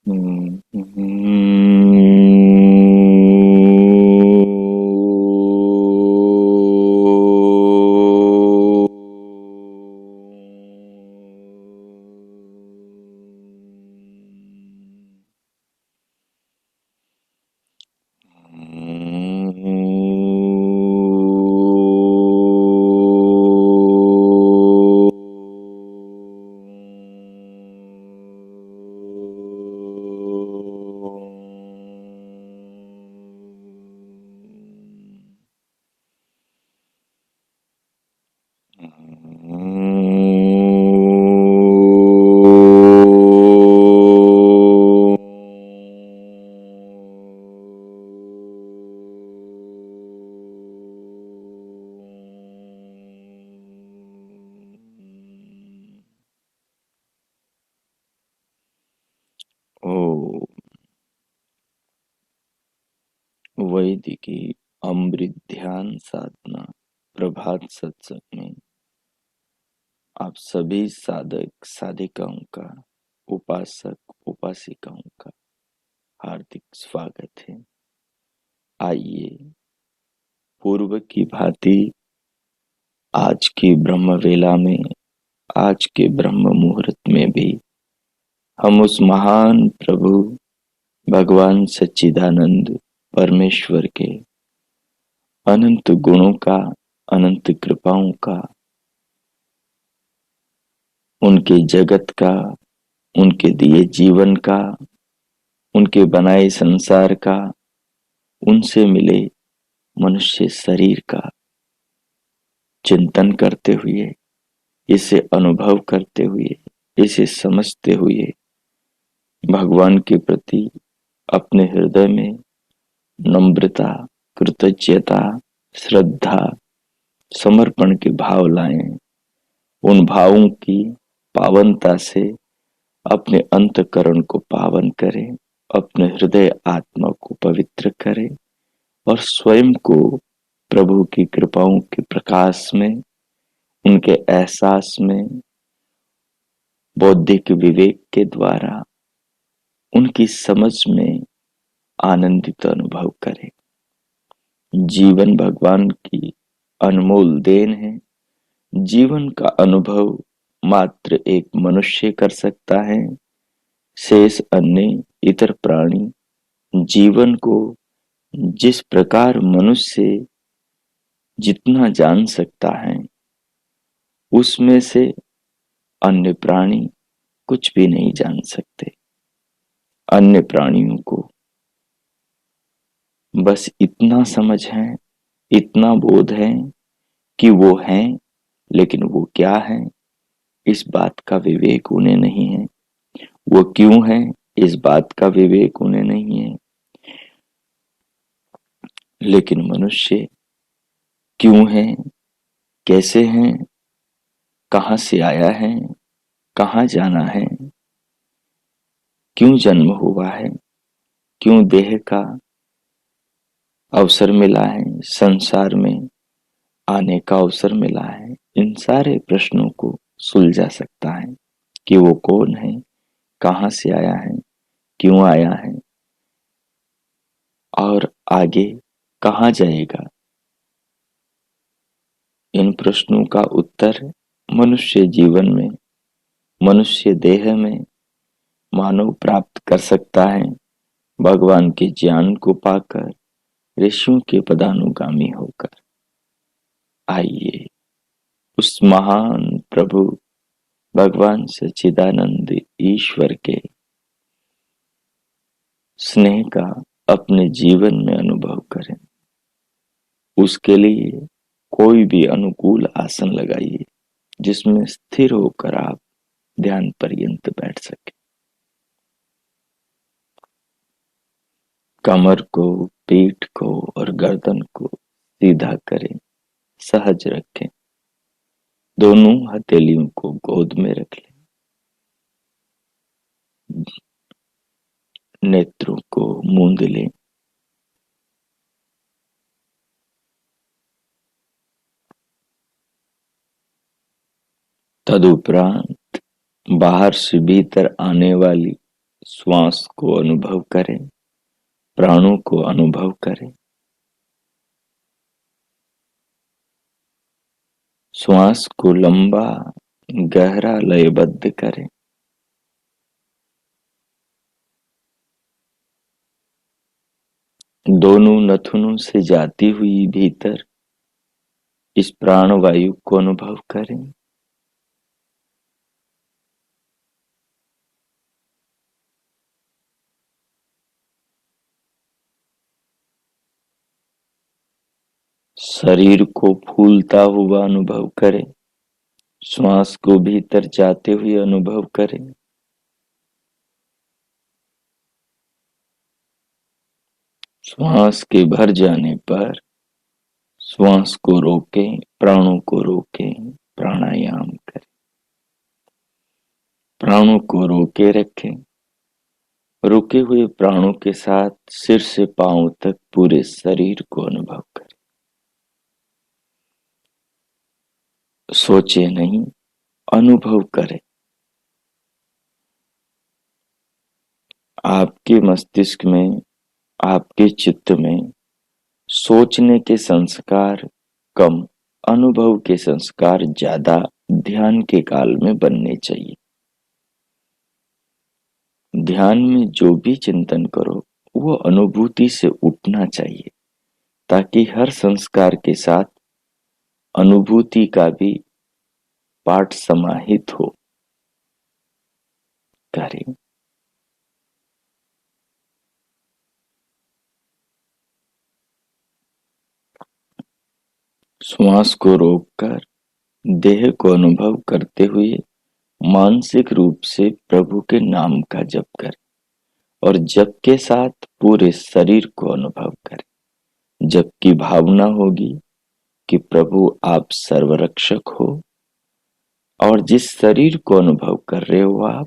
हम्म, ओ वैदिकी अमृत ध्यान साधना प्रभात सत्संग में आप सभी साधक साधिकाओं का, उपासक उपासिकाओं का हार्दिक स्वागत है। आइए पूर्व की भांति आज की ब्रह्म वेला में, आज के ब्रह्म मुहूर्त में भी हम उस महान प्रभु भगवान सच्चिदानंद परमेश्वर के अनंत गुणों का, अनंत कृपाओं का, उनके जगत का, उनके दिए जीवन का, उनके बनाए संसार का, उनसे मिले मनुष्य शरीर का चिंतन करते हुए, इसे अनुभव करते हुए, इसे समझते हुए भगवान के प्रति अपने हृदय में नम्रता, कृतज्ञता, श्रद्धा, समर्पण के भाव लाएं। उन भावों की पावनता से अपने अंतःकरण को पावन करें, अपने हृदय आत्मा को पवित्र करें और स्वयं को प्रभु की कृपाओं के प्रकाश में, उनके एहसास में, बौद्धिक विवेक के द्वारा उनकी समझ में आनंदित अनुभव करें। जीवन भगवान की अनमोल देन है। जीवन का अनुभव मात्र एक मनुष्य कर सकता है। शेष अन्य इतर प्राणी जीवन को जिस प्रकार मनुष्य जितना जान सकता है, उसमें से अन्य प्राणी कुछ भी नहीं जान सकते। अन्य प्राणियों को बस इतना समझ है, इतना बोध है कि वो हैं, लेकिन वो क्या है इस बात का विवेक उन्हें नहीं है। वो क्यों है इस बात का विवेक उन्हें नहीं है। लेकिन मनुष्य क्यों है, कैसे है, कहाँ से आया है, कहाँ जाना है, क्यों जन्म हुआ है, क्यों देह का अवसर मिला है, संसार में आने का अवसर मिला है, इन सारे प्रश्नों को सुलझा सकता है कि वो कौन है, कहाँ से आया है, क्यों आया है और आगे कहाँ जाएगा। इन प्रश्नों का उत्तर मनुष्य जीवन में, मनुष्य देह में मानव प्राप्त कर सकता है, भगवान के ज्ञान को पाकर, ऋषियों के पदानुगामी होकर। आइए उस महान प्रभु भगवान सच्चिदानंद ईश्वर के स्नेह का अपने जीवन में अनुभव करें। उसके लिए कोई भी अनुकूल आसन लगाइए जिसमें स्थिर होकर आप ध्यान पर्यंत बैठ सके। कमर को, पीठ को और गर्दन को सीधा करें, सहज रखें। दोनों हथेलियों को गोद में रख लें। नेत्रों को मूंद लें। तदुपरांत बाहर से भीतर आने वाली श्वास को अनुभव करें, प्राणों को अनुभव करें। श्वास को लंबा गहरा लयबद्ध करें। दोनों नथुनों से जाती हुई भीतर इस प्राणवायु को अनुभव करें। शरीर को फूलता हुआ अनुभव करें। श्वास को भीतर जाते हुए अनुभव करें। श्वास के भर जाने पर श्वास को रोकें, प्राणों को रोकें, प्राणायाम करें। प्राणों को रोके रखें। रुके हुए प्राणों के साथ सिर से पांव तक पूरे शरीर को अनुभव करें। सोचे नहीं, अनुभव करें। आपके मस्तिष्क में, आपके चित्त में सोचने के संस्कार कम, अनुभव के संस्कार ज्यादा ध्यान के काल में बनने चाहिए। ध्यान में जो भी चिंतन करो वो अनुभूति से उठना चाहिए, ताकि हर संस्कार के साथ अनुभूति का भी पाठ समाहित हो। करें। श्वास को रोककर देह को अनुभव करते हुए मानसिक रूप से प्रभु के नाम का जप करें और जप के साथ पूरे शरीर को अनुभव करें। जप की भावना होगी कि प्रभु आप सर्वरक्षक हो और जिस शरीर को अनुभव कर रहे हो आप,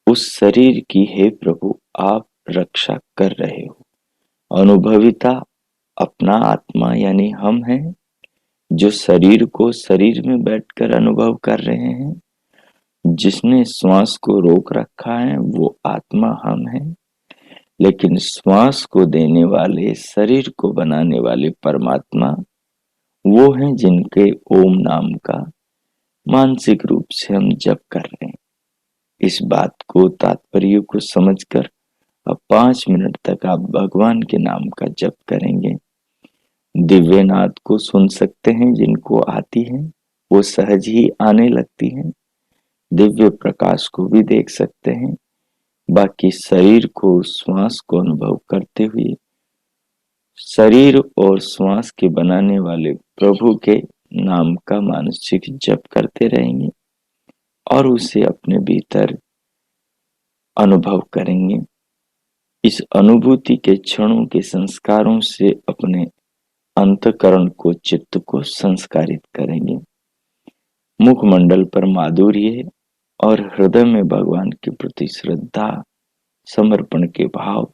उस शरीर की हे प्रभु आप रक्षा कर रहे हो। अनुभविता अपना आत्मा यानी हम हैं, जो शरीर को शरीर में बैठकर अनुभव कर रहे हैं। जिसने श्वास को रोक रखा है वो आत्मा हम हैं, लेकिन श्वास को देने वाले, शरीर को बनाने वाले परमात्मा वो हैं जिनके ओम नाम का मानसिक रूप से हम जप कर रहे हैं। इस बात को, तात्पर्य को समझकर अब 5 मिनट तक आप भगवान के नाम का जप करेंगे। दिव्य नाद को सुन सकते हैं, जिनको आती है वो सहज ही आने लगती है। दिव्य प्रकाश को भी देख सकते हैं। बाकी शरीर को, श्वास को अनुभव करते हुए शरीर और श्वास के बनाने वाले प्रभु के नाम का मानसिक जप करते रहेंगे और उसे अपने भीतर अनुभव करेंगे। इस अनुभूति के क्षणों के संस्कारों से अपने अंतःकरण को, चित्त को संस्कारित करेंगे। मुखमंडल पर माधुर्य और हृदय में भगवान के प्रति श्रद्धा, समर्पण के भाव,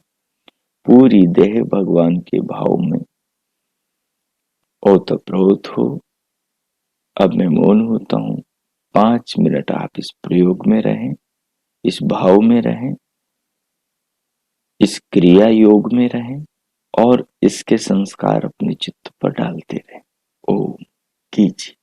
पूरी देह भगवान के भाव में ओतप्रोत हो। अब मैं मौन होता हूँ। 5 मिनट आप इस प्रयोग में रहें, इस भाव में रहें, इस क्रिया योग में रहें और इसके संस्कार अपने चित्त पर डालते रहें। ओम कीजिए।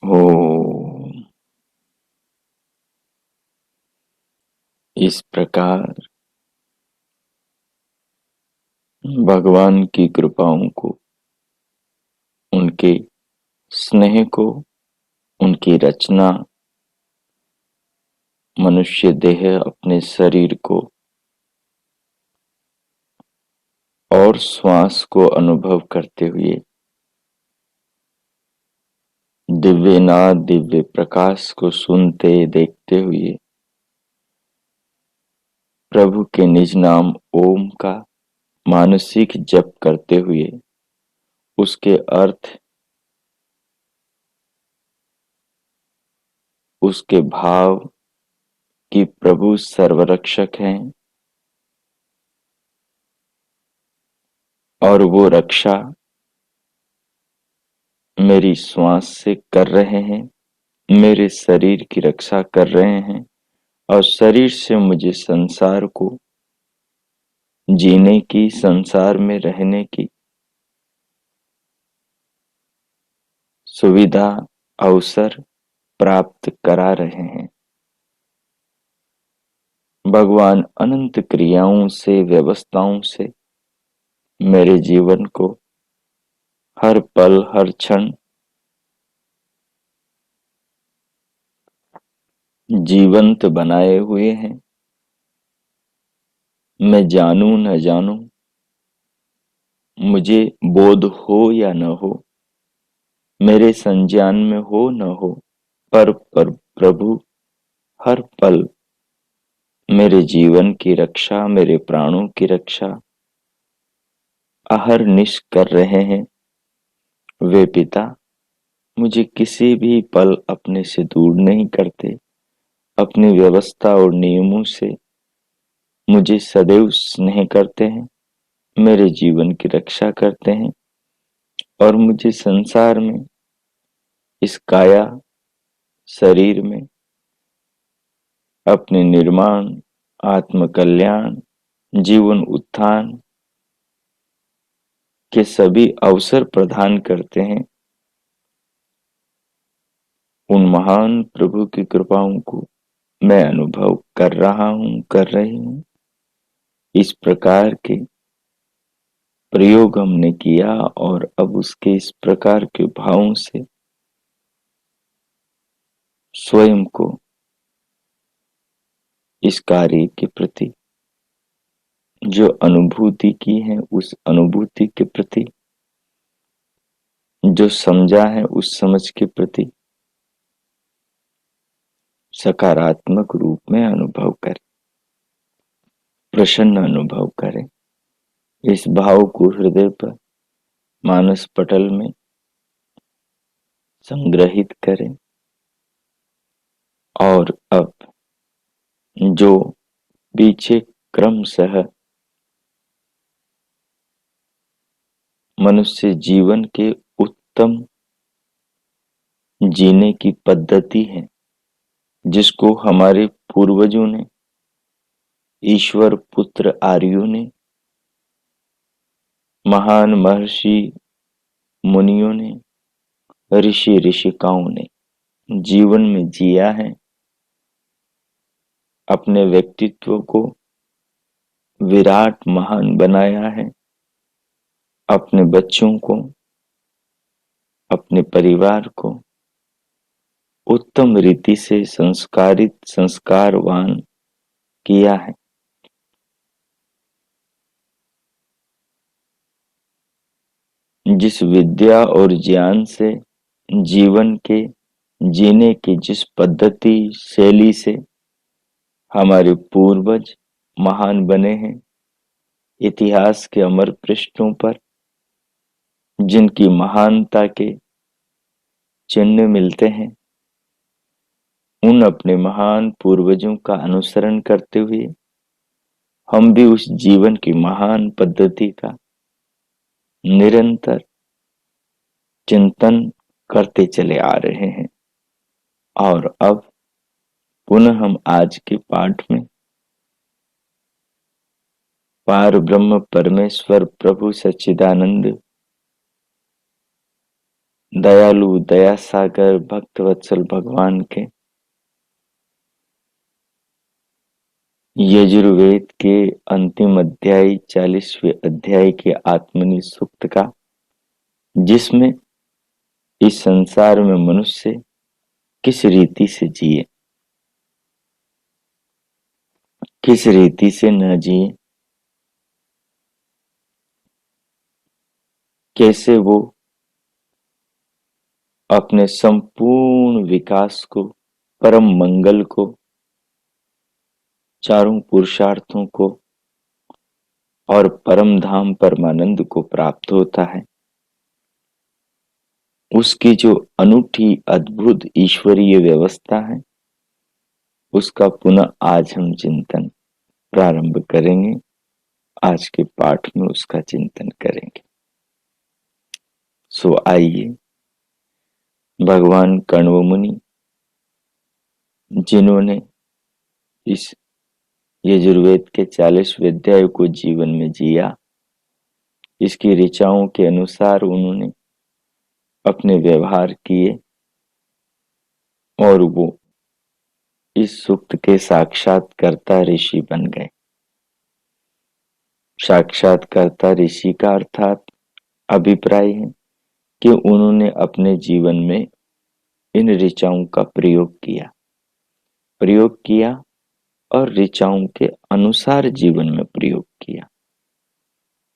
हो। इस प्रकार भगवान की कृपाओं को, उनके स्नेह को, उनकी रचना, मनुष्य देह अपने शरीर को और श्वास को अनुभव करते हुए, दिव्य नाद दिव्य प्रकाश को सुनते देखते हुए, प्रभु के निज नाम ओम का मानसिक जप करते हुए, उसके अर्थ, उसके भाव कि प्रभु सर्वरक्षक हैं और वो रक्षा मेरी श्वास से कर रहे हैं, मेरे शरीर की रक्षा कर रहे हैं और शरीर से मुझे संसार को जीने की, संसार में रहने की सुविधा, अवसर प्राप्त करा रहे हैं। भगवान अनंत क्रियाओं से, व्यवस्थाओं से मेरे जीवन को हर पल हर क्षण जीवंत बनाए हुए हैं। मैं जानूं न जानूं, मुझे बोध हो या न हो, मेरे संज्ञान में हो न हो, पर प्रभु हर पल मेरे जीवन की रक्षा, मेरे प्राणों की रक्षा अहरनिश कर रहे हैं। वे पिता मुझे किसी भी पल अपने से दूर नहीं करते, अपनी व्यवस्था और नियमों से मुझे सदैव स्नेह करते हैं, मेरे जीवन की रक्षा करते हैं और मुझे संसार में, इस काया शरीर में अपने निर्माण, आत्म कल्याण, जीवन उत्थान के सभी अवसर प्रदान करते हैं। उन महान प्रभु की कृपाओं को मैं अनुभव कर रहा हूं, कर रही हूं। इस प्रकार के प्रयोग हमने किया और अब उसके इस प्रकार के भावों से स्वयं को इस कार्य के प्रति जो अनुभूति की है, उस अनुभूति के प्रति जो समझा है, उस समझ के प्रति सकारात्मक रूप में अनुभव करें, प्रसन्न अनुभव करें। इस भाव को हृदय पर, मानस पटल में संग्रहित करें और अब जो पीछे क्रमशः मनुष्य जीवन के उत्तम जीने की पद्धति है, जिसको हमारे पूर्वजों ने, ईश्वर पुत्र आर्यों ने, महान महर्षि मुनियों ने, ऋषि ऋषिकाओं ने जीवन में जिया है, अपने व्यक्तित्व को विराट महान बनाया है, अपने बच्चों को, अपने परिवार को उत्तम रीति से संस्कारित, संस्कारवान किया है। जिस विद्या और ज्ञान से जीवन के जीने की जिस पद्धति शैली से हमारे पूर्वज महान बने हैं, इतिहास के अमर पृष्ठों पर जिनकी महानता के चिन्ह मिलते हैं, उन अपने महान पूर्वजों का अनुसरण करते हुए हम भी उस जीवन की महान पद्धति का निरंतर चिंतन करते चले आ रहे हैं। और अब पुनः हम आज के पाठ में पार ब्रह्म परमेश्वर प्रभु सच्चिदानंद दयालु दया सागर भक्त वत्सल भगवान के यजुर्वेद के अंतिम अध्याय 40वें अध्याय के आत्मनि सूक्त का, जिसमें इस संसार में मनुष्य किस रीति से जिए, किस रीति से न जिए, कैसे वो अपने संपूर्ण विकास को, परम मंगल को, चारों पुरुषार्थों को और परम धाम परमानंद को प्राप्त होता है, उसकी जो अनूठी अद्भुत ईश्वरीय व्यवस्था है, उसका पुनः आज हम चिंतन प्रारंभ करेंगे। आज के पाठ में उसका चिंतन करेंगे। सो आइए, भगवान कण्व मुनि, जिन्होंने इस यजुर्वेद के 40वें अध्याय को जीवन में जिया, इसकी ऋचाओं के अनुसार उन्होंने अपने व्यवहार किए और वो इस सूक्त के साक्षात्कर्ता ऋषि बन गए। साक्षात्कर्ता ऋषि का अर्थात अभिप्राय है कि उन्होंने अपने जीवन में इन ऋचाओं का प्रयोग किया और ऋचाओं के अनुसार जीवन में प्रयोग किया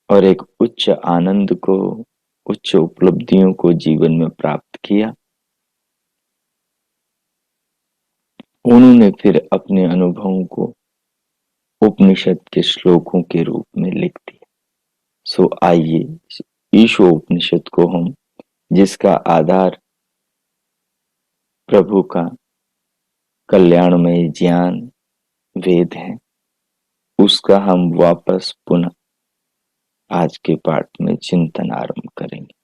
और एक उच्च आनंद को, उच्च उपलब्धियों को जीवन में प्राप्त किया। उन्होंने फिर अपने अनुभवों को उपनिषद के श्लोकों के रूप में लिख दिया। सो आइए, ईशो उपनिषद को हम, जिसका आधार प्रभु का कल्याणमय ज्ञान वेद है, उसका हम वापस पुनः आज के पाठ में चिंतन आरंभ करेंगे।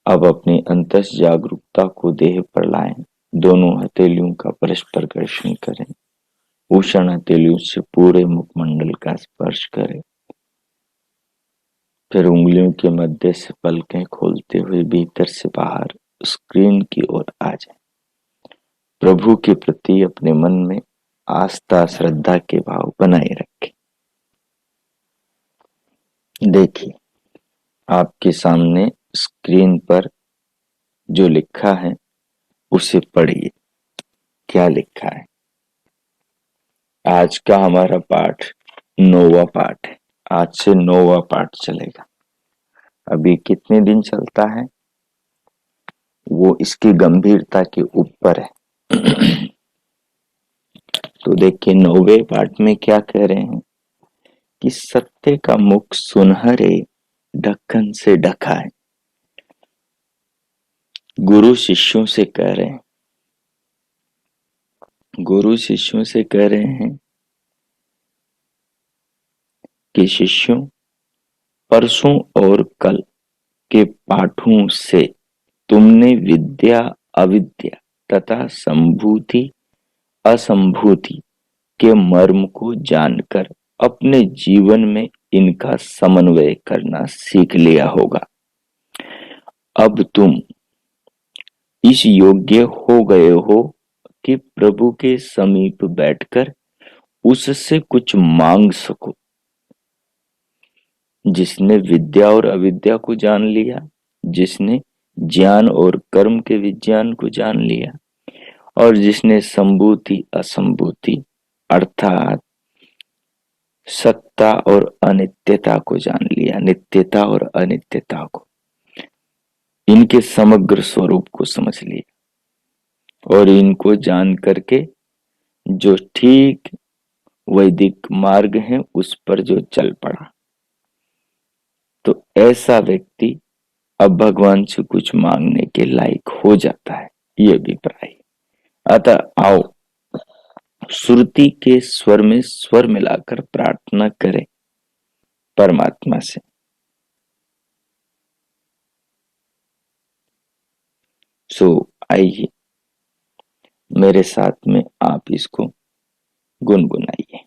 अब अपनी अंतस जागरूकता को देह पर लाएं, दोनों हथेलियों का परस्पर घर्षण करें, उषण हथेलियों से पूरे मुखमंडल का स्पर्श करें, फिर उंगलियों के मध्य से पलकें खोलते हुए भीतर से बाहर स्क्रीन की ओर आ जाएं। प्रभु के प्रति अपने मन में आस्था श्रद्धा के भाव बनाए रखें। देखिए, आपके सामने स्क्रीन पर जो लिखा है उसे पढ़िए। क्या लिखा है? आज का हमारा पाठ 9वां पाठ है। आज से 9वां पाठ चलेगा। अभी कितने दिन चलता है वो इसकी गंभीरता के ऊपर है। तो देखिए, 9वें पाठ में क्या कह रहे हैं कि सत्य का मुख सुनहरे ढक्कन से ढका है। गुरु शिष्यों से कह रहे हैं, गुरु शिष्यों से कह रहे हैं कि शिष्यों, परसों और कल के पाठों से तुमने विद्या अविद्या तथा संभूति असंभूति के मर्म को जानकर अपने जीवन में इनका समन्वय करना सीख लिया होगा। अब तुम इस योग्य हो गए हो कि प्रभु के समीप बैठकर उससे कुछ मांग सको। जिसने विद्या और अविद्या को जान लिया, जिसने ज्ञान और कर्म के विज्ञान को जान लिया और जिसने संभूति असंभूति अर्थात सत्ता और अनित्यता को जान लिया, नित्यता और अनित्यता को, इनके समग्र स्वरूप को समझ लिया और इनको जान करके जो ठीक वैदिक मार्ग है उस पर जो चल पड़ा, तो ऐसा व्यक्ति अब भगवान से कुछ मांगने के लायक हो जाता है। ये अभिप्राय। अतः आओ श्रुति के स्वर में स्वर मिलाकर प्रार्थना करें परमात्मा से। सो आइए, मेरे साथ में आप इसको गुनगुनाइए।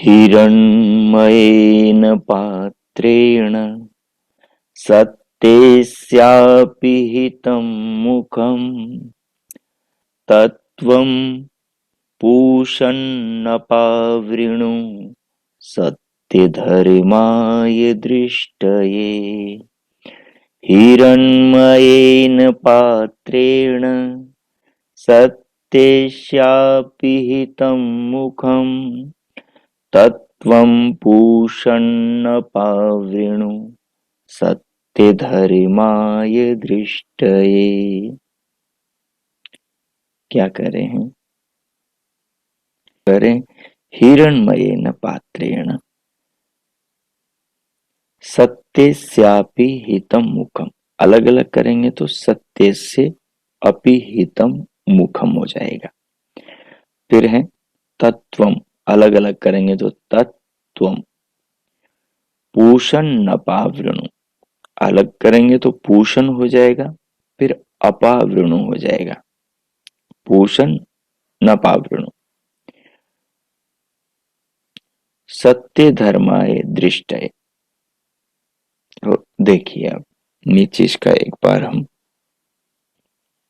हिरण्मयेन पात्रेण सत्यस्यापि हितं मुखम् तत्त्वं पूषन्नपावृणु सत्यधर्माय दृष्टये। हिरण्मयेन पात्रेण सत्यस्यापि हितं मुखम् तत्त्वं पूषन्नपावृणु सत्यधर्माय दृष्टये। क्या करें हैं? करें हिरण्मयेन पात्रेण सत्यस्यापि हितं मुखम। अलग अलग करेंगे तो सत्यस्य अपि हितं मुखम हो जाएगा। फिर है तत्वम, अलग अलग करेंगे तो तत्वम। पूषण नपावृणु, अलग करेंगे तो पूषण हो जाएगा, फिर अपावृणु हो जाएगा। पूषण नपावृणु। सत्य धर्माय दृष्टये। तो देखिए अब नीचे इसका एक बार हम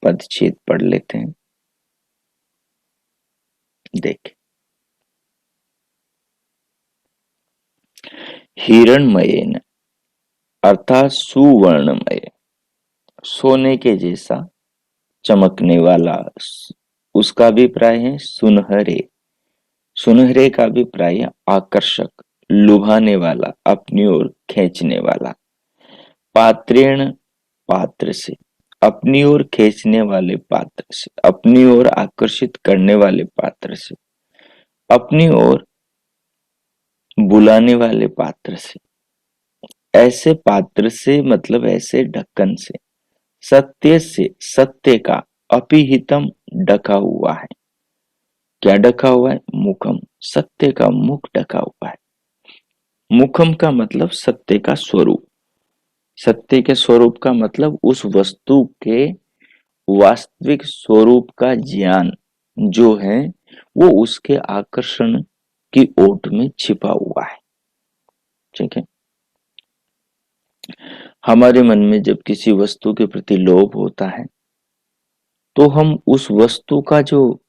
पदच्छेद पढ़ लेते हैं। देख, हिरणमयेन अर्थात सुवर्णमय, सोने के जैसा चमकने वाला। उसका भी प्राय है सुनहरे। सुनहरे का भी प्राय आकर्षक, लुभाने वाला, अपनी ओर खींचने वाला। पात्रेण, पात्र से, अपनी ओर खींचने वाले पात्र से, अपनी ओर आकर्षित करने वाले पात्र से, अपनी ओर बुलाने वाले पात्र से, ऐसे पात्र से मतलब ऐसे ढक्कन से, सत्य से, सत्य का, अपिहितम ढका हुआ है। क्या ढका हुआ है? मुखम, सत्य का मुख ढका हुआ है। मुखम का मतलब सत्य का स्वरूप। सत्य के स्वरूप का मतलब उस वस्तु के वास्तविक स्वरूप का ज्ञान जो है वो उसके आकर्षण की ओट में छिपा हुआ है। ठीक है। हमारे मन में जब किसी वस्तु के प्रति लोभ होता है तो हम उस वस्तु का जो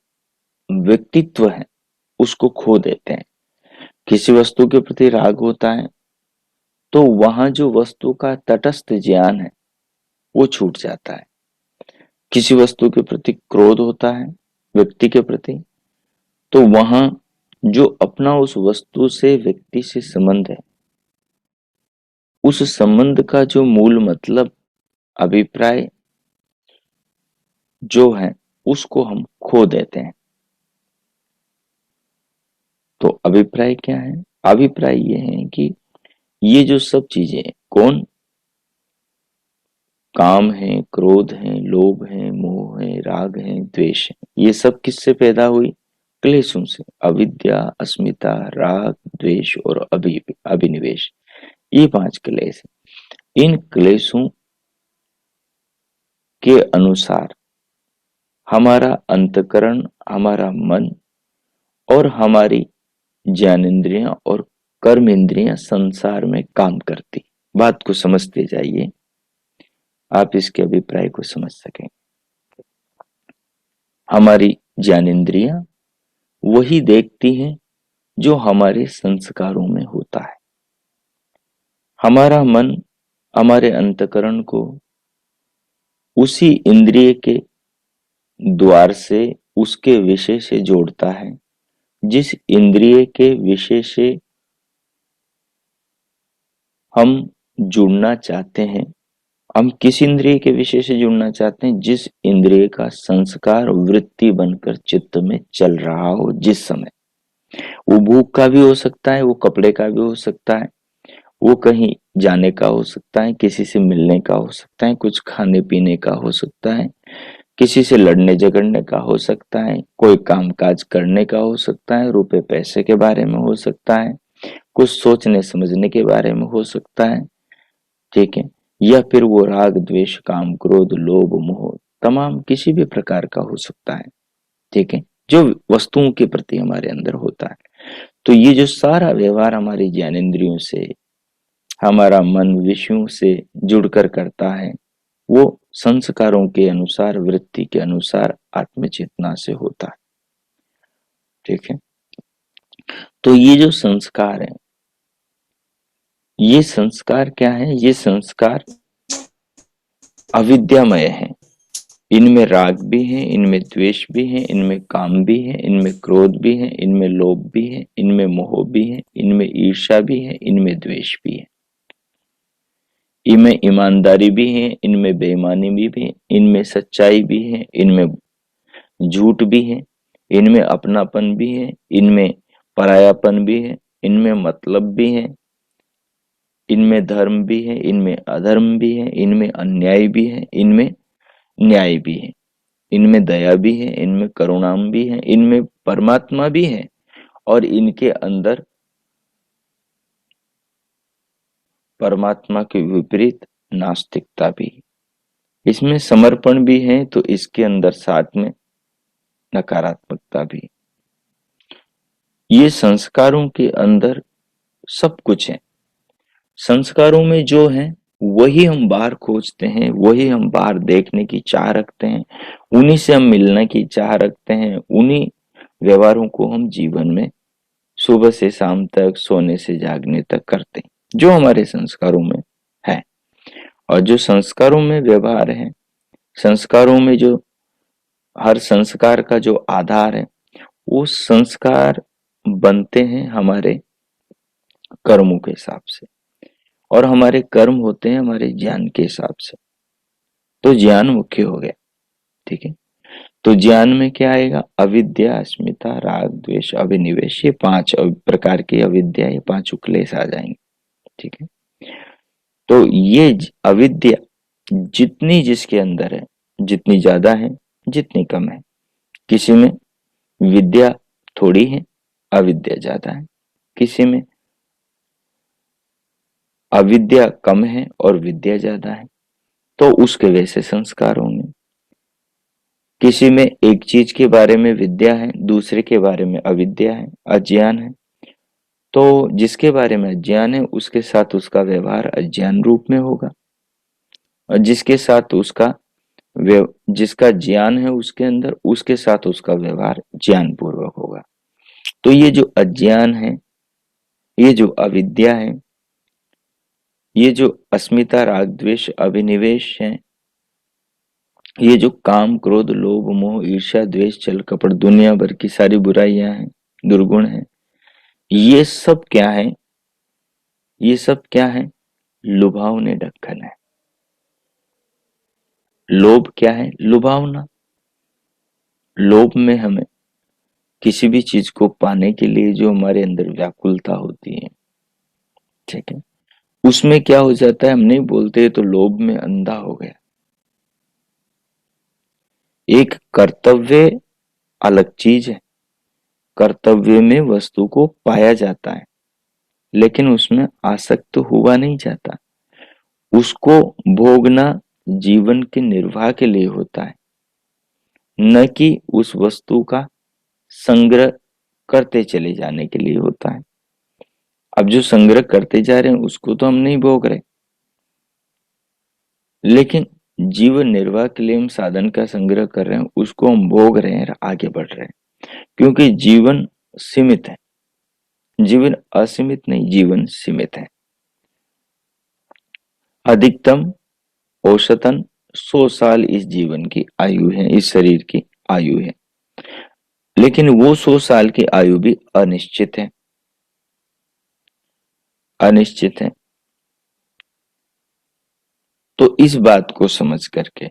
व्यक्तित्व है उसको खो देते हैं। किसी वस्तु के प्रति राग होता है तो वहां जो वस्तु का तटस्थ ज्ञान है वो छूट जाता है। किसी वस्तु के प्रति क्रोध होता है व्यक्ति के प्रति, तो वहां जो अपना उस वस्तु से, व्यक्ति से संबंध है, उस संबंध का जो मूल मतलब, अभिप्राय जो है उसको हम खो देते हैं। तो अभिप्राय क्या है? अभिप्राय ये है कि ये जो सब चीजें, कौन? काम है, क्रोध है, लोभ है, मोह है, राग है, द्वेष है, ये सब किससे पैदा हुई? क्लेशों से। अविद्या, अस्मिता, राग, द्वेष और अभिनिवेश, ये 5 क्लेश है। इन क्लेशों के अनुसार हमारा अंतकरण, हमारा मन और हमारी ज्ञानेंद्रियां और कर्म इंद्रियां संसार में काम करती। बात को समझते जाइए, आप इसके अभिप्राय को समझ सकें। हमारी ज्ञानेंद्रियां वही देखती हैं जो हमारे संस्कारों में होता है। हमारा मन हमारे अंतकरण को उसी इंद्रिय के द्वार से, उसके विषय से जोड़ता है जिस इंद्रिय के विषय से हम जुड़ना चाहते हैं। हम किस इंद्रिय के विषय से जुड़ना चाहते हैं? जिस इंद्रिय का संस्कार वृत्ति बनकर चित्त में चल रहा हो जिस समय। वो भूख का भी हो सकता है, वो कपड़े का भी हो सकता है, वो कहीं जाने का हो सकता है, किसी से मिलने का हो सकता है, कुछ खाने पीने का हो सकता है, किसी से लड़ने झगड़ने का हो सकता है, कोई काम काज करने का हो सकता है, रुपए पैसे के बारे में हो सकता है, कुछ सोचने समझने के बारे में हो सकता है। ठीक है। या फिर वो राग, द्वेष, काम, क्रोध, लोभ, मोह तमाम किसी भी प्रकार का हो सकता है। ठीक है, जो वस्तुओं के प्रति हमारे अंदर होता है। तो ये जो सारा व्यवहार हमारी ज्ञानेंद्रियों से, हमारा मन विषयों से जुड़कर करता है, वो संस्कारों के अनुसार, वृत्ति के अनुसार आत्मचेतना से होता है। ठीक है। तो ये जो संस्कार है, ये संस्कार क्या है? ये संस्कार अविद्यामय है। इनमें राग भी है, इनमें द्वेष भी है, इनमें काम भी है, इनमें क्रोध भी है, इनमें लोभ भी है, इनमें मोह भी है, इनमें ईर्ष्या भी है, इनमें द्वेष भी है। इनमें ईमानदारी भी है, इनमें बेईमानी भी है, इनमें सच्चाई भी है, इनमें झूठ भी है, इनमें अपनापन भी है, इनमें परायापन भी है, इनमें मतलब भी है, इनमें धर्म भी है, इनमें अधर्म भी है, इनमें अन्याय भी है, इनमें न्याय भी है, इनमें दया भी है, इनमें करुणा भी है, इनमें परमात्मा भी है, और इनके अंदर परमात्मा के विपरीत नास्तिकता भी। इसमें समर्पण भी है तो इसके अंदर साथ में नकारात्मकता भी। ये संस्कारों के अंदर सब कुछ है। संस्कारों में जो है वही हम बाहर खोजते हैं, वही हम बाहर देखने की चाह रखते हैं, उन्हीं से हम मिलने की चाह रखते हैं, उन्हीं व्यवहारों को हम जीवन में सुबह से शाम तक, सोने से जागने तक करते हैं, जो हमारे संस्कारों में है। और जो संस्कारों में व्यवहार है, संस्कारों में जो हर संस्कार का जो आधार है, वो संस्कार बनते हैं हमारे कर्मों के हिसाब से, और हमारे कर्म होते हैं हमारे ज्ञान के हिसाब से। तो ज्ञान मुख्य हो गया। ठीक है। तो ज्ञान में क्या आएगा? अविद्या, अस्मिता, राग, द्वेष, अभिनिवेश, ये पांच प्रकार की अविद्या, ये पांचों क्लेश आ जाएंगे। ठीक है। तो ये अविद्या जितनी जिसके अंदर है, जितनी ज्यादा है, जितनी कम है, किसी में विद्या थोड़ी है, अविद्या ज्यादा है, किसी में अविद्या कम है और विद्या ज्यादा है, तो उसके वैसे संस्कार होंगे। किसी में एक चीज के बारे में विद्या है, दूसरे के बारे में अविद्या है, अज्ञान है, तो जिसके बारे में अज्ञान है उसके साथ उसका व्यवहार अज्ञान रूप में होगा, और जिसके साथ उसका जिसका ज्ञान है उसके अंदर, उसके साथ उसका व्यवहार ज्ञान पूर्वक होगा। तो ये जो अज्ञान है, ये जो अविद्या है, ये जो अस्मिता, राग, द्वेष, अभिनिवेश है, ये जो काम, क्रोध, लोभ, मोह, ईर्ष्या, द्वेष, छल, कपट, दुनिया भर की सारी बुराइयां हैं, दुर्गुण है, ये सब क्या है? ये सब क्या है? लुभावने ढक्कन है। लोभ क्या है? लुभावना। लोभ में हमें किसी भी चीज को पाने के लिए जो हमारे अंदर व्याकुलता होती है, ठीक है, उसमें क्या हो जाता है? हम नहीं बोलते तो लोभ में अंधा हो गया। एक कर्तव्य अलग चीज है। कर्तव्य में वस्तु को पाया जाता है, लेकिन उसमें आसक्त हुआ नहीं जाता। उसको भोगना जीवन के निर्वाह के लिए होता है, न कि उस वस्तु का संग्रह करते चले जाने के लिए होता है। अब जो संग्रह करते जा रहे हैं उसको तो हम नहीं भोग रहे, लेकिन जीवन निर्वाह के लिए हम साधन का संग्रह कर रहे हैं, उसको हम भोग रहे हैं, आगे बढ़ रहे हैं। क्योंकि जीवन सीमित है, जीवन असीमित नहीं, जीवन सीमित है। अधिकतम औसतन 100 साल इस जीवन की आयु है, इस शरीर की आयु है, लेकिन वो 100 साल की आयु भी अनिश्चित है, अनिश्चित है। तो इस बात को समझ करके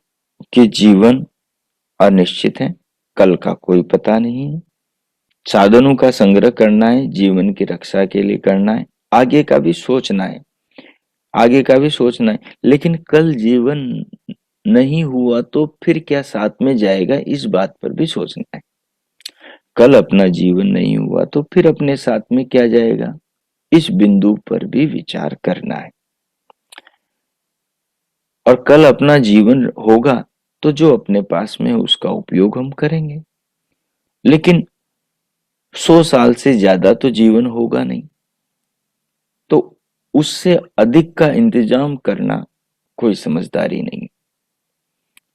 कि जीवन अनिश्चित है, कल का कोई पता नहीं है, साधनों का संग्रह करना है, जीवन की रक्षा के लिए करना है, आगे का भी सोचना है, आगे का भी सोचना है, लेकिन कल जीवन नहीं हुआ तो फिर क्या साथ में जाएगा, इस बात पर भी सोचना है। कल अपना जीवन नहीं हुआ तो फिर अपने साथ में क्या जाएगा, इस बिंदु पर भी विचार करना है। और कल अपना जीवन होगा तो जो अपने पास में है उसका उपयोग हम करेंगे, लेकिन 100 साल से ज्यादा तो जीवन होगा नहीं, तो उससे अधिक का इंतजाम करना कोई समझदारी नहीं।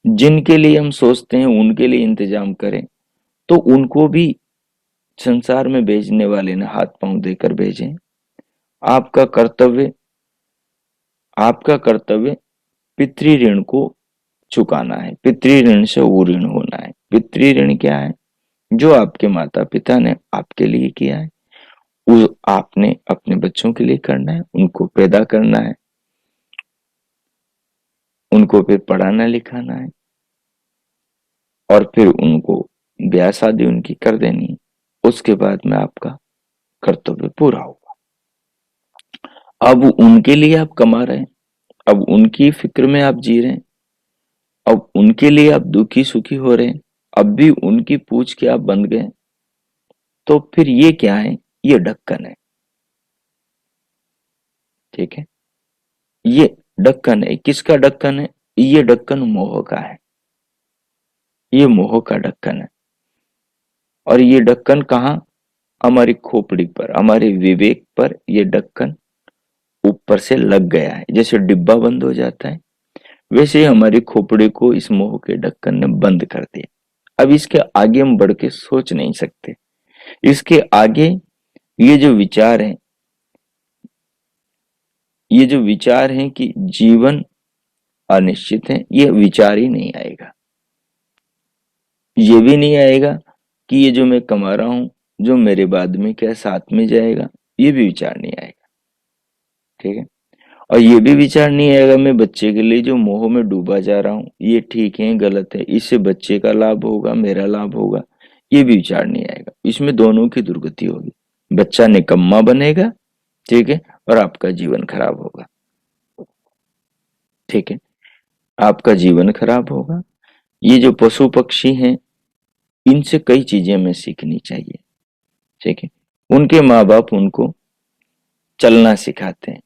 जिनके लिए हम सोचते हैं उनके लिए इंतजाम करें, तो उनको भी संसार में भेजने वाले ने हाथ पांव देकर भेजें। आपका कर्तव्य आपका कर्तव्य पितृ ऋण को चुकाना है, पितृ ऋण से वो ऋण होना है। पितृ ऋण क्या है? जो आपके माता पिता ने आपके लिए किया है, वो आपने अपने बच्चों के लिए करना है, उनको पैदा करना है, उनको फिर पढ़ाना लिखाना है, और फिर उनको ब्याह शादी उनकी कर देनी है। उसके बाद में आपका कर्तव्य पूरा होगा। अब उनके लिए आप कमा रहे हैं, अब उनकी फिक्र में आप जी रहे हैं, अब उनके लिए आप दुखी सुखी हो रहे हैं, अब भी उनकी पूछ के आप बंध गए, तो फिर ये क्या है? ये ढक्कन है। ठीक है, ये ढक्कन है। किसका ढक्कन है? ये ढक्कन मोह का है, ये मोह का ढक्कन है। और ये ढक्कन कहाँ? हमारी खोपड़ी पर, हमारे विवेक पर ये ढक्कन ऊपर से लग गया है। जैसे डिब्बा बंद हो जाता है, वैसे ही हमारी खोपड़ी को इस मोह के ढक्कन ने बंद कर दिया। अब इसके आगे हम बढ़ के सोच नहीं सकते। इसके आगे ये जो विचार है, ये जो विचार है कि जीवन अनिश्चित है, ये विचार ही नहीं आएगा। ये भी नहीं आएगा कि ये जो मैं कमा रहा हूं, जो मेरे बाद में क्या साथ में जाएगा, ये भी विचार नहीं आएगा। ठीक है, और ये भी विचार नहीं आएगा मैं बच्चे के लिए जो मोह में डूबा जा रहा हूँ, ये ठीक है गलत है, इससे बच्चे का लाभ होगा मेरा लाभ होगा, ये भी विचार नहीं आएगा। इसमें दोनों की दुर्गति होगी। बच्चा निकम्मा बनेगा, ठीक है, और आपका जीवन खराब होगा। ठीक है, आपका जीवन खराब होगा। ये जो पशु पक्षी हैं, इनसे कई चीजें हमें सीखनी चाहिए। ठीक है, उनके माँ बाप उनको चलना सिखाते हैं,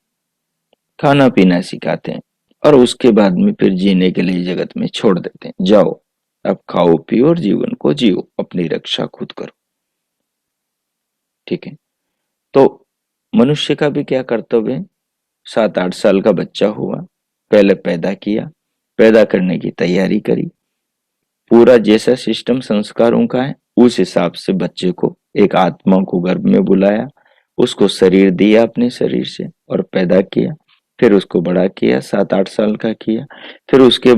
खाना पीना सिखाते हैं, और उसके बाद में फिर जीने के लिए जगत में छोड़ देते हैं। जाओ अब खाओ पियो और जीवन को जियो, अपनी रक्षा खुद करो। ठीक है, तो मनुष्य का भी क्या कर्तव्य है? 7-8 साल का बच्चा हुआ, पहले पैदा किया, पैदा करने की तैयारी करी, पूरा जैसा सिस्टम संस्कारों का है उस हिसाब से बच्चे को, एक आत्मा को गर्भ में बुलाया, उसको शरीर दिया अपने शरीर से और पैदा किया, फिर उसको बड़ा किया, 7-8 साल का किया, फिर उसके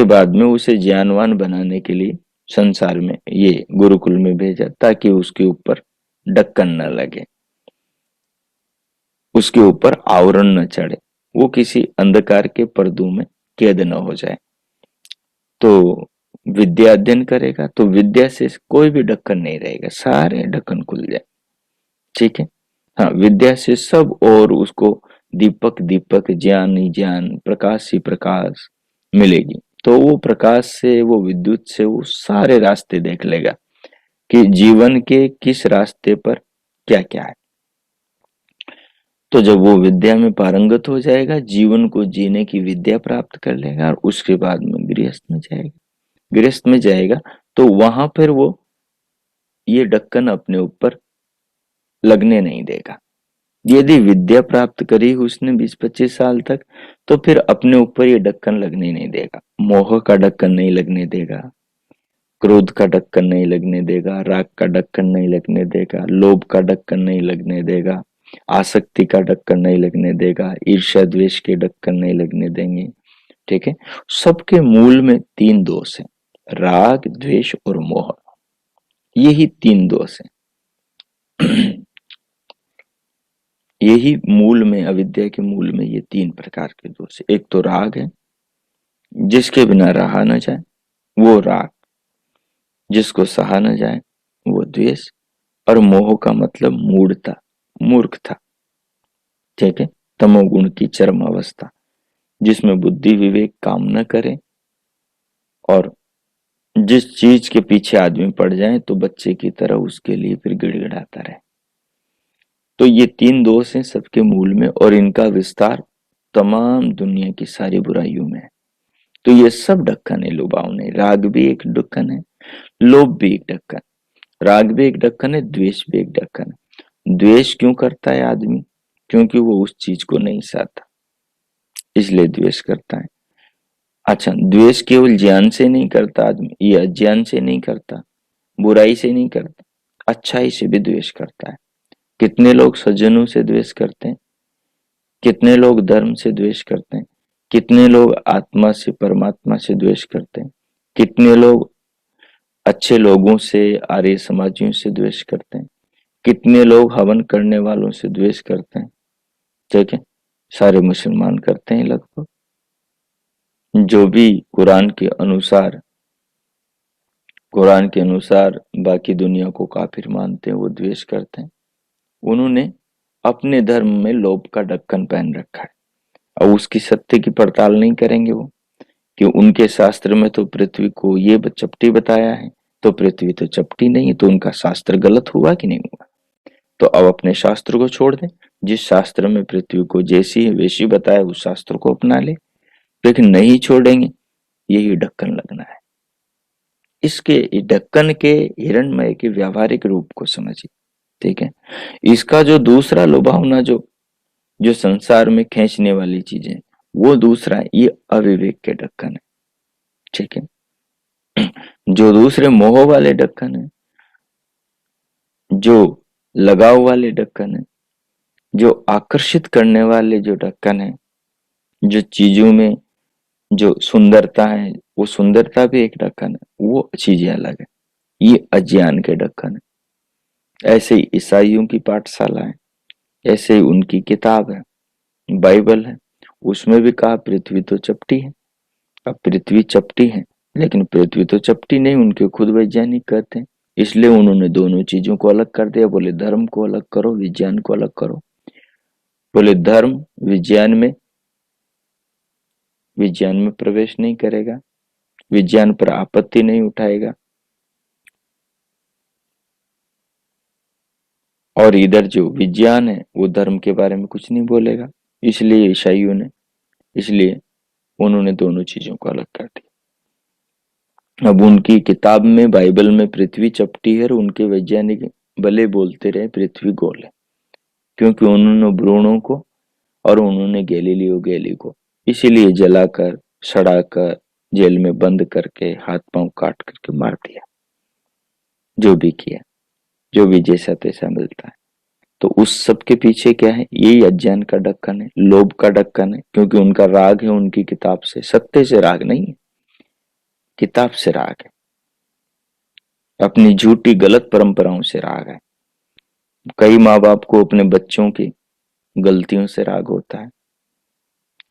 बाद में उसे ज्ञानवान बनाने के लिए संसार में, ये गुरुकुल में भेजा, ताकि उसके ऊपर ढक्कन न लगे, उसके ऊपर आवरण न चढ़े, वो किसी अंधकार के पर्दों में कैद न हो जाए। तो विद्या अध्ययन करेगा तो विद्या से कोई भी ढक्कन नहीं रहेगा, सारे ढक्कन खुल जाए। ठीक है, हाँ, विद्या से सब, और उसको दीपक दीपक, ज्ञान ही ज्ञान, प्रकाश ही प्रकाश मिलेगी। तो वो प्रकाश से, वो विद्युत से वो सारे रास्ते देख लेगा कि जीवन के किस रास्ते पर क्या क्या है। तो जब वो विद्या में पारंगत हो जाएगा, जीवन को जीने की विद्या प्राप्त कर लेगा, और उसके बाद में गृहस्थ में जाएगा, तो वहां पर वो ये ढक्कन अपने ऊपर लगने नहीं देगा। यदि विद्या प्राप्त करी उसने 20-25 साल तक, तो फिर अपने ऊपर ये ढक्कन लगने नहीं देगा। मोह का ढक्कन नहीं लगने देगा, क्रोध का ढक्कन नहीं लगने देगा, राग का ढक्कन नहीं लगने देगा, लोभ का ढक्कन नहीं लगने देगा, आसक्ति का ढक्कन नहीं लगने देगा, ईर्ष्या द्वेष के ढक्कन नहीं लगने देंगे। ठीक है, सबके मूल में 3 दोष है, राग द्वेष और मोह। यही 3 दोष है। यही मूल में, अविद्या के मूल में ये 3 प्रकार के दोष है। एक तो राग है, जिसके बिना रहा न जाए, वो राग। जिसको सहा न जाए, वो द्वेष। और मोह का मतलब मूढ़ता, मूर्खता। ठीक है, तमोगुण की चरम अवस्था, जिसमें बुद्धि विवेक काम न करे, और जिस चीज के पीछे आदमी पड़ जाए तो बच्चे की तरह उसके लिए फिर गिड़गिड़ाता रहे। तो ये 3 दोष हैं सबके मूल में, और इनका विस्तार तमाम दुनिया की सारी बुराइयों में है। तो ये सब ढक्कन है लुभावने। राग भी एक ढक्कन है, लोभ भी एक ढक्कन। राग भी एक ढक्कन है, द्वेष भी एक ढक्कन है। द्वेष क्यों करता है आदमी? क्योंकि वो उस चीज को नहीं चाहता, इसलिए द्वेष करता है। अच्छा, द्वेष केवल ज्ञान से नहीं करता आदमी, ये अज्ञान से नहीं करता, बुराई से नहीं करता, अच्छाई से भी द्वेष करता है। कितने लोग सज्जनों से द्वेष करते हैं, कितने लोग धर्म से द्वेष करते हैं, कितने लोग आत्मा से, परमात्मा से द्वेष करते हैं, कितने लोग अच्छे लोगों से, आर्य समाजियों से द्वेष करते हैं, कितने लोग हवन करने वालों से द्वेष करते हैं। ठीक है, सारे मुसलमान करते हैं लगभग। जो भी कुरान के अनुसार बाकी दुनिया को काफिर मानते हैं, वो द्वेष करते हैं। उन्होंने अपने धर्म में लोभ का ढक्कन पहन रखा है, और उसकी सत्य की पड़ताल नहीं करेंगे वो, कि उनके शास्त्र में तो पृथ्वी को ये चपटी बताया है, तो पृथ्वी तो चपटी नहीं है, तो उनका शास्त्र गलत हुआ कि नहीं हुआ। तो अब अपने शास्त्र को छोड़ दें, जिस शास्त्र में पृथ्वी को जैसी है वैसी बताया उस शास्त्र को अपना ले, लेकिन नहीं छोड़ेंगे, यही ढक्कन लगना है। इसके ढक्कन के हिरणमय के व्यावहारिक रूप को समझिए। ठीक है, इसका जो दूसरा लुभावना, जो जो संसार में खींचने वाली चीजें, वो दूसरा, ये अविवेक के ढक्कन है। ठीक है, जो दूसरे मोह वाले ढक्कन है, जो लगाव वाले ढक्कन है, जो आकर्षित करने वाले जो ढक्कन है, जो चीजों में जो सुंदरता है, वो सुंदरता भी एक ढक्कन है, वो चीजें अलग है, ये अज्ञान के ढक्कन है। ऐसे ही ईसाइयों की पाठशाला है, ऐसे ही उनकी किताब है, बाइबल है, उसमें भी कहा पृथ्वी तो चपटी है। अब पृथ्वी चपटी है, लेकिन पृथ्वी तो चपटी नहीं, उनके खुद वैज्ञानिक कहते हैं। इसलिए उन्होंने दोनों चीजों को अलग कर दिया, बोले धर्म को अलग करो, विज्ञान को अलग करो। बोले धर्म विज्ञान में प्रवेश नहीं करेगा, विज्ञान पर आपत्ति नहीं उठाएगा, और इधर जो विज्ञान है वो धर्म के बारे में कुछ नहीं बोलेगा। इसलिए ईसाइयों ने, इसलिए उन्होंने दोनों चीजों को अलग कर दिया। अब उनकी किताब में, बाइबल में पृथ्वी चपटी है, और उनके वैज्ञानिक भले बोलते रहे पृथ्वी गोल है, क्योंकि उन्होंने ब्रूनो को और उन्होंने गैलीलियो गैली को इसीलिए जलाकर, सड़ाकर, जेल में बंद करके, हाथ पांव काट करके मार दिया। जो भी किया, जो भी जैसा तैसा मिलता है, तो उस सब के पीछे क्या है? यही अज्ञान का ढक्कन है, लोभ का ढक्कन है, क्योंकि उनका राग है उनकी किताब से, सत्य से राग नहीं है, किताब से राग है, अपनी झूठी गलत परंपराओं से राग है। कई माँ बाप को अपने बच्चों की गलतियों से राग होता है,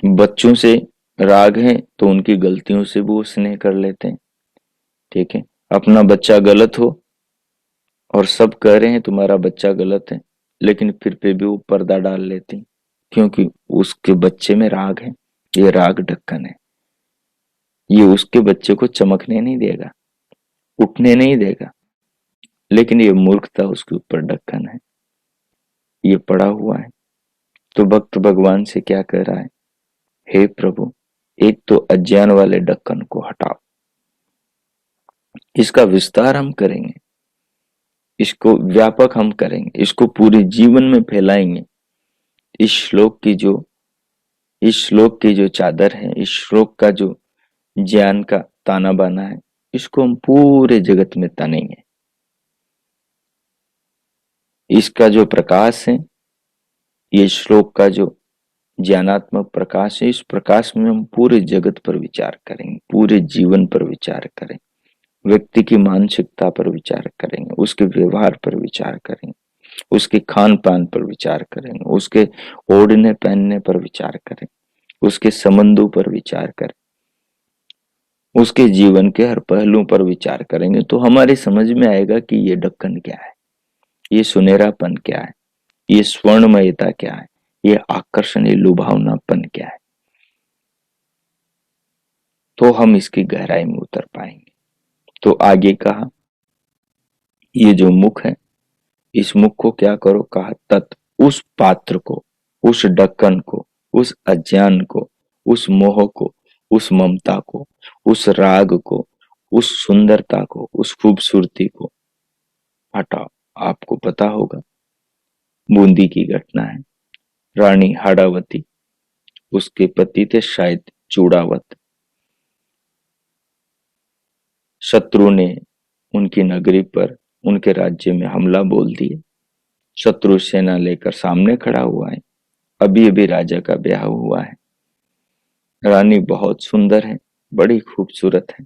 बच्चों से राग है तो उनकी गलतियों से भी वो स्नेह कर लेते हैं। ठीक है, अपना बच्चा गलत हो और सब कह रहे हैं तुम्हारा बच्चा गलत है, लेकिन फिर पे भी वो पर्दा डाल लेती, क्योंकि उसके बच्चे में राग है। ये राग ढक्कन है, ये उसके बच्चे को चमकने नहीं देगा, उठने नहीं देगा, लेकिन ये मूर्खता उसके ऊपर ढक्कन है, ये पड़ा हुआ है। तो भक्त भगवान से क्या कह रहा है? हे प्रभु, एक तो अज्ञान वाले ढक्कन को हटाओ, इसका विस्तार हम करेंगे, इसको व्यापक हम करेंगे, इसको पूरे जीवन में फैलाएंगे। इस श्लोक की जो चादर है, इस श्लोक का जो ज्ञान का ताना बाना है, इसको हम पूरे जगत में तानेंगे। इसका जो प्रकाश है, ये श्लोक का जो ज्ञानात्मक प्रकाश है, इस प्रकाश में हम पूरे जगत पर विचार करेंगे, पूरे जीवन पर विचार करेंगे, व्यक्ति की मानसिकता पर विचार करेंगे, उसके व्यवहार पर विचार करेंगे, उसके खान पान पर विचार करेंगे, उसके ओढ़ने पहनने पर विचार करें, उसके संबंधों पर विचार करें, उसके जीवन के हर पहलू पर विचार करेंगे, तो हमारी समझ में आएगा कि ये ढक्कन क्या है, ये सुनहरापन क्या है, ये स्वर्णमयता क्या है, ये आकर्षण, ये लुभावनापन क्या है। तो हम इसकी गहराई में उतर पाएंगे। तो आगे कहा, ये जो मुख है, इस मुख को क्या करो? कहा तत्, उस पात्र को, उस ढक्कन को, उस अज्ञान को, उस मोह को, उस ममता को, उस राग को, उस सुंदरता को, उस खूबसूरती को हटाओ। आपको पता होगा, बूंदी की घटना है। रानी हाड़ावती, उसके पति थे शायद चूड़ावत। शत्रु ने उनकी नगरी पर, उनके राज्य में हमला बोल दिया। शत्रु सेना लेकर सामने खड़ा हुआ है। अभी अभी राजा का ब्याह हुआ है। रानी बहुत सुंदर है, बड़ी खूबसूरत है।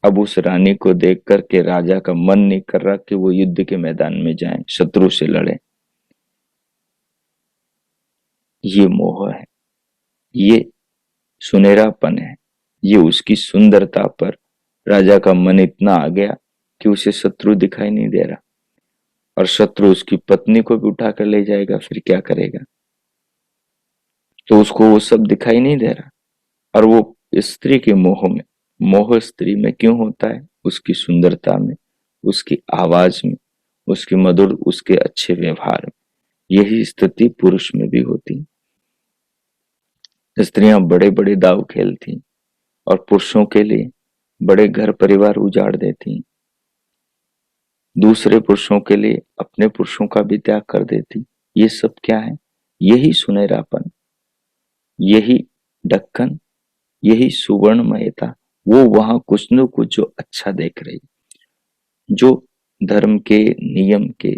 अब उस रानी को देख करके राजा का मन नहीं कर रहा कि वो युद्ध के मैदान में जाए, शत्रु से लड़े। ये मोह है, ये सुनहरापन है। ये उसकी सुंदरता पर राजा का मन इतना आ गया कि उसे शत्रु दिखाई नहीं दे रहा, और शत्रु उसकी पत्नी को भी उठाकर ले जाएगा, फिर क्या करेगा। तो उसको वो सब दिखाई नहीं दे रहा, और वो स्त्री के मोह में। मोह स्त्री में क्यों होता है? उसकी सुंदरता में, उसकी आवाज में, उसकी मधुर, उसके अच्छे व्यवहार में। यही स्थिति पुरुष में भी होती है। स्त्रियां बड़े बड़े दाव खेलती और पुरुषों के लिए बड़े घर परिवार उजाड़ देती, दूसरे पुरुषों के लिए अपने पुरुषों का भी त्याग कर देती। ये सब क्या है? यही सुनहरापन, यही ढक्कन, यही सुवर्णमयता। वो वहां कुछ न कुछ जो अच्छा देख रही, जो धर्म के, नियम के,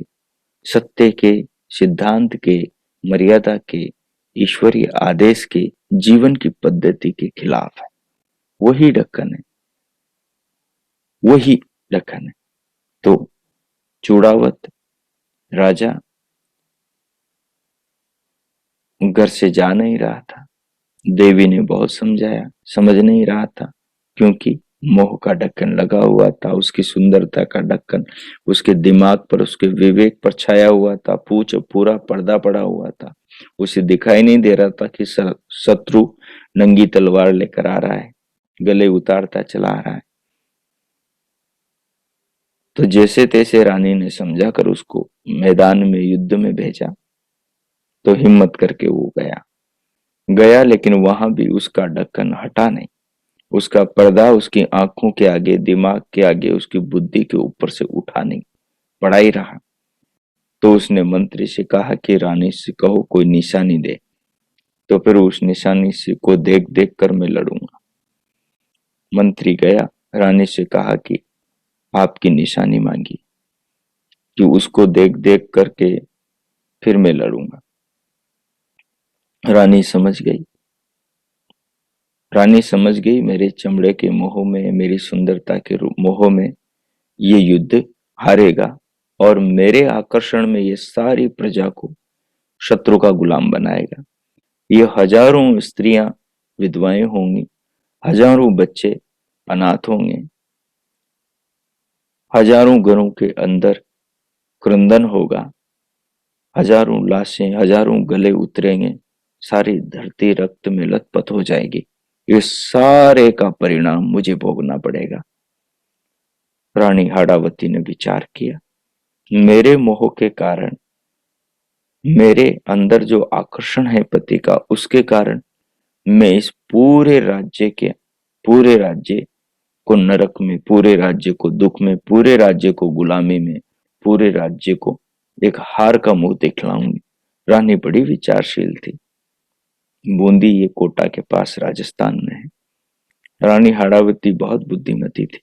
सत्य के, सिद्धांत के, मर्यादा के, ईश्वरीय आदेश के, जीवन की पद्धति के खिलाफ है, वही ढक्कन है, वही ढक्कन है। तो चूड़ावत राजा घर से जा नहीं रहा था। देवी ने बहुत समझाया, समझ नहीं रहा था, क्योंकि मोह का ढक्कन लगा हुआ था, उसकी सुंदरता का ढक्कन उसके दिमाग पर, उसके विवेक पर छाया हुआ था, पूरा पर्दा पड़ा हुआ था। उसे दिखाई नहीं दे रहा था कि शत्रु नंगी तलवार लेकर आ रहा है, गले उतारता चला आ रहा है। तो जैसे तैसे रानी ने समझा कर उसको मैदान में युद्ध में भेजा। तो हिम्मत करके वो गया गया, लेकिन वहां भी उसका ढक्कन हटा नहीं। उसका पर्दा उसकी आंखों के आगे, दिमाग के आगे, उसकी बुद्धि के ऊपर से उठा नहीं, पड़ा ही रहा। तो उसने मंत्री से कहा कि रानी से कहो कोई निशानी दे, तो फिर उस निशानी से को देख देख कर मैं लड़ूंगा। मंत्री गया, रानी से कहा कि आपकी निशानी मांगी, कि उसको देख देख करके फिर मैं लड़ूंगा। रानी समझ गई। रानी समझ गई मेरे चमड़े के मोह में, मेरी सुंदरता के मोह में ये युद्ध हारेगा, और मेरे आकर्षण में ये सारी प्रजा को शत्रु का गुलाम बनाएगा। ये हजारों स्त्रियां विधवाएं होंगी, हजारों बच्चे अनाथ होंगे, हजारों घरों के अंदर क्रंदन होगा, हजारों लाशें, हजारों गले उतरेंगे, सारी धरती रक्त में लथपथ हो जाएगी। ये सारे का परिणाम मुझे भोगना पड़ेगा। रानी हाड़ावती ने विचार किया, मेरे मोह के कारण, मेरे अंदर जो आकर्षण है पति का, उसके कारण मैं इस पूरे राज्य को नरक में, पूरे राज्य को दुख में, पूरे राज्य को गुलामी में, पूरे राज्य को एक हार का मुंह दिखलाऊंगी। रानी बड़ी विचारशील थी। बूंदी ये कोटा के पास राजस्थान में है। रानी हाड़ावती बहुत बुद्धिमती थी।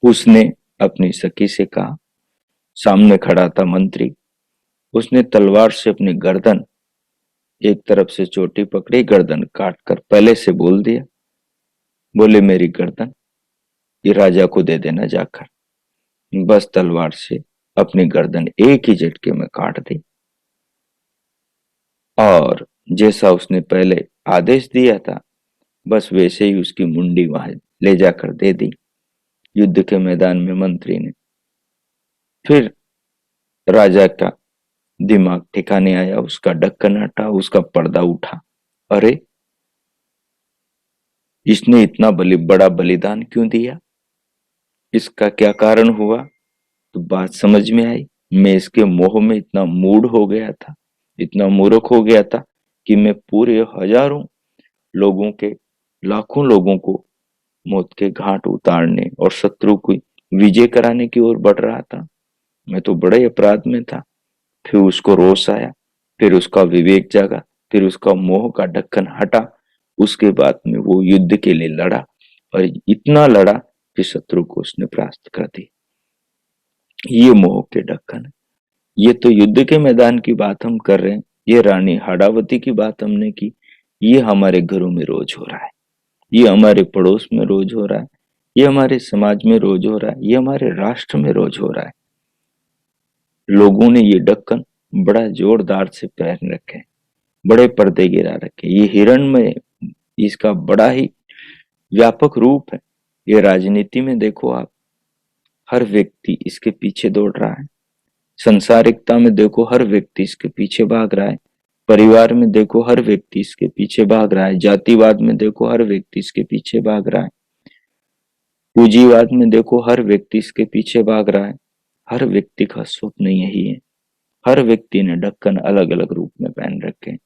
उसने अपनी सखी से कहा, सामने खड़ा था मंत्री, उसने तलवार से अपनी गर्दन, एक तरफ से चोटी पकड़ी, गर्दन काट कर पहले से बोल दिया, बोले मेरी गर्दन ये राजा को दे देना जाकर। बस तलवार से अपनी गर्दन एक ही झटके में काट दी, और जैसा उसने पहले आदेश दिया था, बस वैसे ही उसकी मुंडी वहां ले जाकर दे दी युद्ध के मैदान में मंत्री ने। फिर राजा का दिमाग ठिकाने आया, उसका ढक्कन हटा, उसका पर्दा उठा। अरे, इसने इतना बड़ा बलिदान क्यों दिया? इसका क्या कारण हुआ? तो बात समझ में आई। मैं इसके मोह में इतना मूढ़ हो गया था, इतना मूर्ख हो गया था, कि मैं पूरे हजारों लोगों के, लाखों लोगों को मौत के घाट उतारने और शत्रु को विजय कराने की ओर बढ़ रहा था। मैं तो बड़े अपराध में था। फिर उसको रोष आया, फिर उसका विवेक जागा, फिर उसका मोह का ढक्कन हटा। उसके बाद में वो युद्ध के लिए लड़ा, और इतना लड़ा कि शत्रु को उसने परास्त कर दी। ये मोह के ढक्कन है। ये तो युद्ध के मैदान की बात हम कर रहे हैं, ये रानी हाड़ावती की बात हमने की। ये हमारे घरों में रोज हो रहा है, ये हमारे पड़ोस में रोज हो रहा है, ये हमारे समाज में रोज हो रहा है, ये हमारे राष्ट्र में रोज हो रहा है। लोगों ने ये ढक्कन बड़ा जोरदार से पहन रखे हैं, बड़े पर्दे गिरा रखे। ये हिरण में इसका बड़ा ही व्यापक रूप है। ये राजनीति में देखो आप, हर व्यक्ति इसके पीछे दौड़ रहा है। संसारिकता में देखो, हर व्यक्ति इसके पीछे भाग रहा है। परिवार में देखो, हर व्यक्ति इसके पीछे भाग रहा है। जातिवाद में देखो, हर व्यक्ति इसके पीछे भाग रहा है। पूंजीवाद में देखो, हर व्यक्ति इसके पीछे भाग रहा है। हर व्यक्ति का स्वप्न यही है। हर व्यक्ति ने ढक्कन अलग अलग रूप में पहन रखे हैं।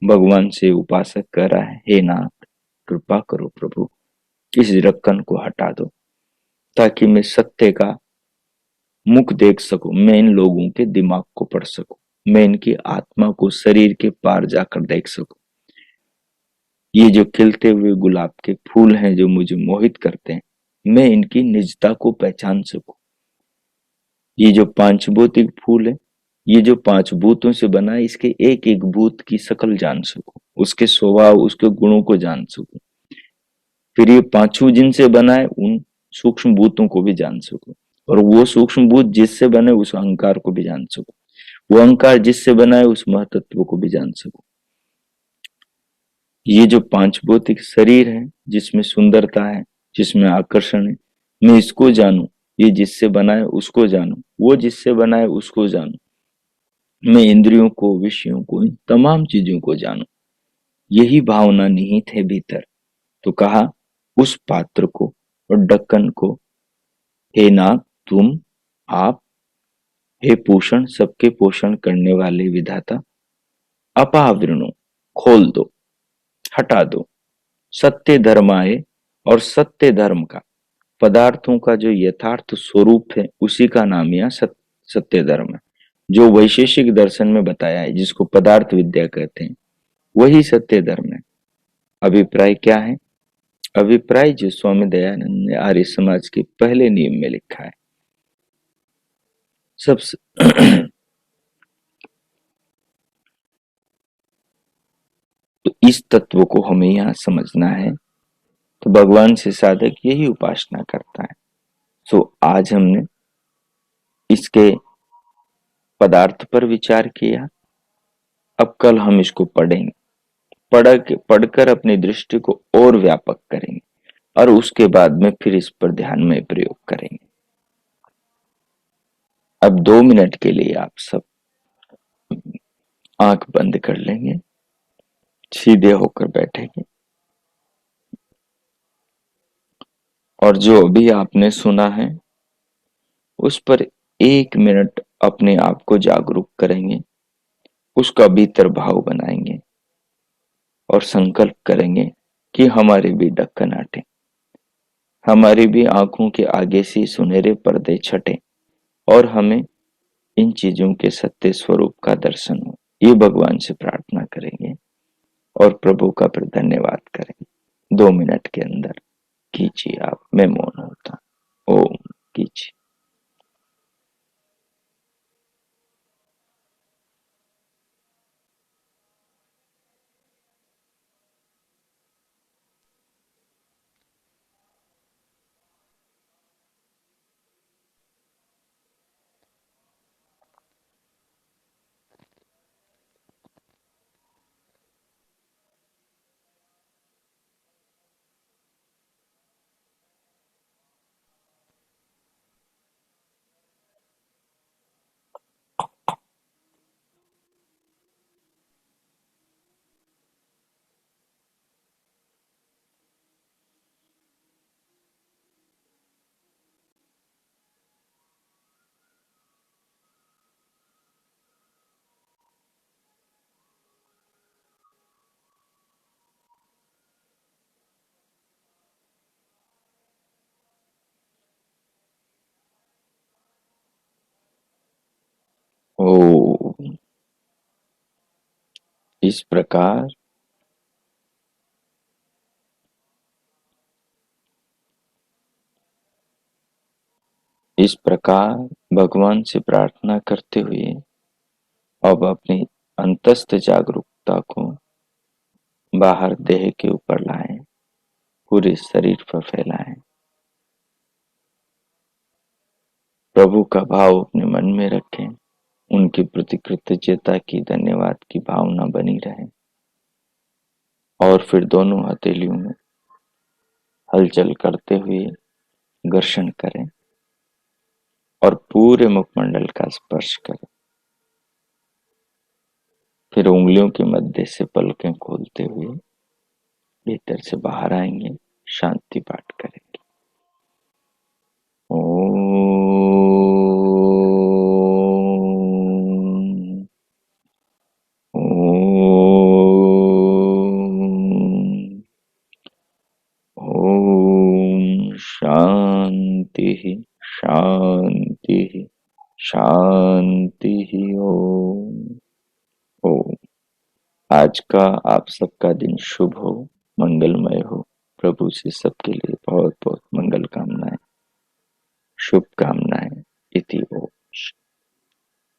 भगवान से उपासक कह रहा है, हे नाथ कृपा करो प्रभु, इस ढक्कन को हटा दो, ताकि मैं सत्य का मुख देख सकूं, मैं इन लोगों के दिमाग को पढ़ सकूं, मैं इनकी आत्मा को शरीर के पार जाकर देख सकूं। ये जो खिलते हुए गुलाब के फूल हैं जो मुझे मोहित करते हैं, मैं इनकी निजता को पहचान सकूं। ये जो पांच भौतिक फूल है, ये जो पांच भूतों से बना है, इसके एक एक भूत की शकल जान सकूं, उसके स्वभाव, उसके गुणों को जान सकूं। फिर ये पांचों जिनसे बना है, उन सूक्ष्म भूतों को भी जान सकूं। और वो सूक्ष्म भूत जिससे बने, उस अहंकार को भी जान सकूं। वो अहंकार जिससे बना है, उस महतत्व को भी जान सकूं। ये जो पांच भौतिक शरीर है, जिसमें सुंदरता है, जिसमें आकर्षण है, मैं इसको जानूं। ये जिससे बना है उसको जानूं, वो जिससे बना है उसको जानूं। मैं इंद्रियों को, विषयों को, इन तमाम चीजों को जानूं। यही भावना निहित है भीतर। तो कहा, उस पात्र को और ढक्कन को, हे नाथ तुम, आप, हे पोषण, सबके पोषण करने वाले विधाता, अपावृणु, खोल दो, हटा दो। सत्य धर्म आए, और सत्य धर्म का, पदार्थों का जो यथार्थ स्वरूप है, उसी का नाम यह सत्य धर्म है। जो वैशेषिक दर्शन में बताया है, जिसको पदार्थ विद्या कहते हैं, वही सत्य धर्म है। अभिप्राय क्या है? अभिप्राय जो स्वामी दयानंद ने आर्य समाज के पहले नियम में लिखा है, सब तो इस तत्व को हमें यहाँ समझना है। तो भगवान से साधक यही उपासना करता है। सो आज हमने इसके पदार्थ पर विचार किया। अब कल हम इसको पढ़ेंगे, पढ़कर अपनी दृष्टि को और व्यापक करेंगे, और उसके बाद में फिर इस पर ध्यान में प्रयोग करेंगे। अब 2 मिनट के लिए आप सब आंख बंद कर लेंगे, सीधे होकर बैठेंगे, और जो अभी आपने सुना है उस पर 1 मिनट अपने आप को जागरूक करेंगे, उसका भीतर भाव बनाएंगे, और संकल्प करेंगे कि हमारे भी ढक्कन हटे, हमारी भी आंखों के आगे से सुनहरे पर्दे छटे, और हमें इन चीजों के सत्य स्वरूप का दर्शन हो। ये भगवान से प्रार्थना करेंगे, और प्रभु का फिर धन्यवाद करेंगे। 2 मिनट के अंदर कीजिए आप, मैं मौन होता। ओम कीजिए। इस प्रकार भगवान से प्रार्थना करते हुए अब अपनी अंतस्थ जागरूकता को बाहर देह के ऊपर लाएं, पूरे शरीर पर फैलाएं। प्रभु का भाव अपने मन में रखें, उनके प्रति कृतज्ञता की, धन्यवाद की भावना बनी रहे और फिर दोनों हथेलियों में हलचल करते हुए घर्षण करें और पूरे मुखमंडल का स्पर्श करें। फिर उंगलियों के मध्य से पलकें खोलते हुए भीतर से बाहर आएंगे, शांति पाठ करेंगे। ओम शांति शांति शांति। ओम ओम। आज का आप सबका दिन शुभ हो, मंगलमय हो। प्रभु से सबके लिए बहुत बहुत मंगल कामनाएं, शुभकामनाएं। इति ओम।